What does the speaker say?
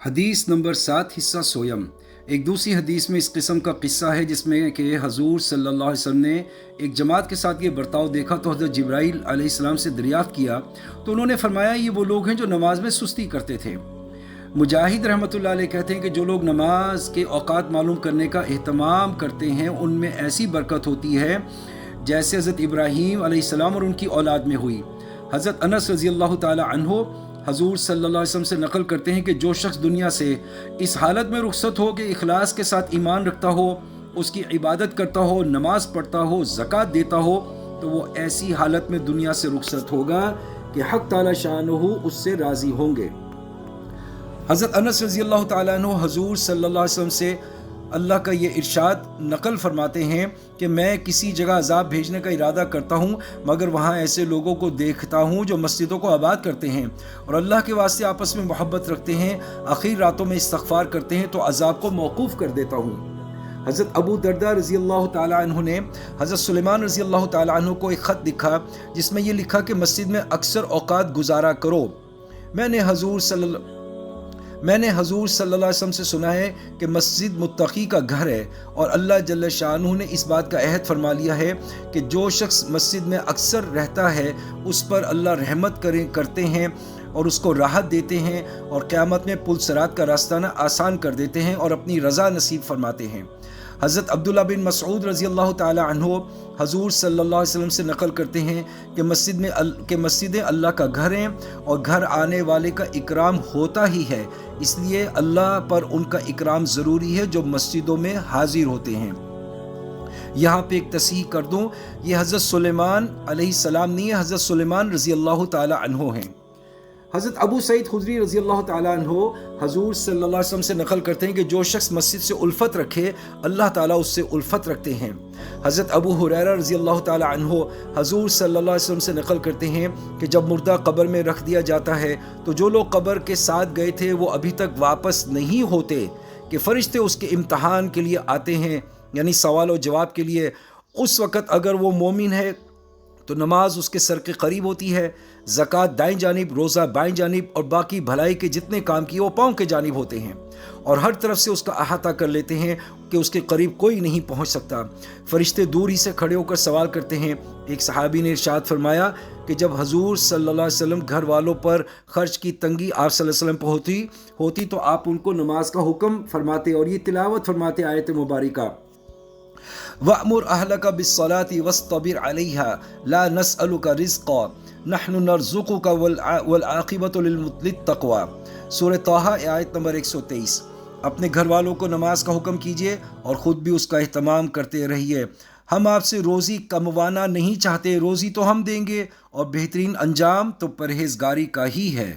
حدیث نمبر 7 حصہ سویم۔ ایک دوسری حدیث میں اس قسم کا قصہ ہے جس میں کہ حضور صلی اللہ علیہ وسلم نے ایک جماعت کے ساتھ یہ برتاؤ دیکھا تو حضرت جبرائیل علیہ السلام سے دریافت کیا تو انہوں نے فرمایا یہ وہ لوگ ہیں جو نماز میں سستی کرتے تھے۔ مجاہد رحمۃ اللہ علیہ کہتے ہیں کہ جو لوگ نماز کے اوقات معلوم کرنے کا اہتمام کرتے ہیں ان میں ایسی برکت ہوتی ہے جیسے حضرت ابراہیم علیہ السلام اور ان کی اولاد میں ہوئی۔ حضرت انس رضی اللہ تعالی عنہ حضور صلی اللہ علیہ وسلم سے نقل کرتے ہیں کہ جو شخص دنیا سے اس حالت میں رخصت ہو کہ اخلاص کے ساتھ ایمان رکھتا ہو، اس کی عبادت کرتا ہو، نماز پڑھتا ہو، زکوٰۃ دیتا ہو، تو وہ ایسی حالت میں دنیا سے رخصت ہوگا کہ حق تعالی شانہ اس سے راضی ہوں گے۔ حضرت انس رضی اللہ تعالیٰ عنہ حضور صلی اللہ علیہ وسلم سے اللہ کا یہ ارشاد نقل فرماتے ہیں کہ میں کسی جگہ عذاب بھیجنے کا ارادہ کرتا ہوں مگر وہاں ایسے لوگوں کو دیکھتا ہوں جو مسجدوں کو آباد کرتے ہیں اور اللہ کے واسطے آپس میں محبت رکھتے ہیں، آخر راتوں میں استغفار کرتے ہیں تو عذاب کو موقوف کر دیتا ہوں۔ حضرت ابو درداء رضی اللہ تعالیٰ عنہ نے حضرت سلیمان رضی اللہ تعالیٰ عنہ کو ایک خط لکھا جس میں یہ لکھا کہ مسجد میں اکثر اوقات گزارا کرو۔ میں نے حضور صلی اللہ علیہ وسلم سے سنا ہے کہ مسجد متقی کا گھر ہے اور اللہ جل شانہ نے اس بات کا عہد فرما لیا ہے کہ جو شخص مسجد میں اکثر رہتا ہے اس پر اللہ رحمت کرتے ہیں اور اس کو راحت دیتے ہیں اور قیامت میں پل صراط کا راستہ آسان کر دیتے ہیں اور اپنی رضا نصیب فرماتے ہیں۔ حضرت عبداللہ بن مسعود رضی اللہ تعالی عنہ حضور صلی اللہ علیہ وسلم سے نقل کرتے ہیں کہ مسجدیں اللہ کا گھر ہیں اور گھر آنے والے کا اکرام ہوتا ہی ہے، اس لیے اللہ پر ان کا اکرام ضروری ہے جو مسجدوں میں حاضر ہوتے ہیں۔ یہاں پہ ایک تصحیح کر دوں، یہ حضرت سلیمان علیہ السلام نہیں ہے، حضرت سلیمان رضی اللہ تعالی عنہ ہیں۔ حضرت ابو سعید خدری رضی اللہ تعالیٰ عنہ حضور صلی اللہ علیہ وسلم سے نقل کرتے ہیں کہ جو شخص مسجد سے الفت رکھے اللہ تعالیٰ اس سے الفت رکھتے ہیں۔ حضرت ابو ہریرہ رضی اللہ تعالیٰ عنہ حضور صلی اللہ علیہ وسلم سے نقل کرتے ہیں کہ جب مردہ قبر میں رکھ دیا جاتا ہے تو جو لوگ قبر کے ساتھ گئے تھے وہ ابھی تک واپس نہیں ہوتے کہ فرشتے اس کے امتحان کے لیے آتے ہیں، یعنی سوال و جواب کے لیے۔ اس وقت اگر وہ مومن ہے تو نماز اس کے سر کے قریب ہوتی ہے، زکوٰۃ دائیں جانب، روزہ بائیں جانب اور باقی بھلائی کے جتنے کام کیے وہ پاؤں کے جانب ہوتے ہیں اور ہر طرف سے اس کا احاطہ کر لیتے ہیں کہ اس کے قریب کوئی نہیں پہنچ سکتا۔ فرشتے دور ہی سے کھڑے ہو کر سوال کرتے ہیں۔ ایک صحابی نے ارشاد فرمایا کہ جب حضور صلی اللہ علیہ وسلم گھر والوں پر خرچ کی تنگی آپ صلی اللہ علیہ وسلم پہ ہوتی تو آپ ان کو نماز کا حکم فرماتے اور یہ تلاوت فرماتے آیت مبارکہ، وَأْمُرْ أَهْلَكَ بِالصَّلَاةِ وَاصْطَبِرْ عَلَيْهَا لَا نَسْأَلُكَ رِزْقًا نَحْنُ نَرْزُقُكَ وَالْعَاقِبَةُ لِلْمُتَّقْوَىٰ۔ سورہ طٰہٰ آیت نمبر 123۔ اپنے گھر والوں کو نماز کا حکم کیجیے اور خود بھی اس کا اہتمام کرتے رہیے۔ ہم آپ سے روزی کموانا نہیں چاہتے، روزی تو ہم دیں گے اور بہترین انجام تو پرہیزگاری کا ہی ہے۔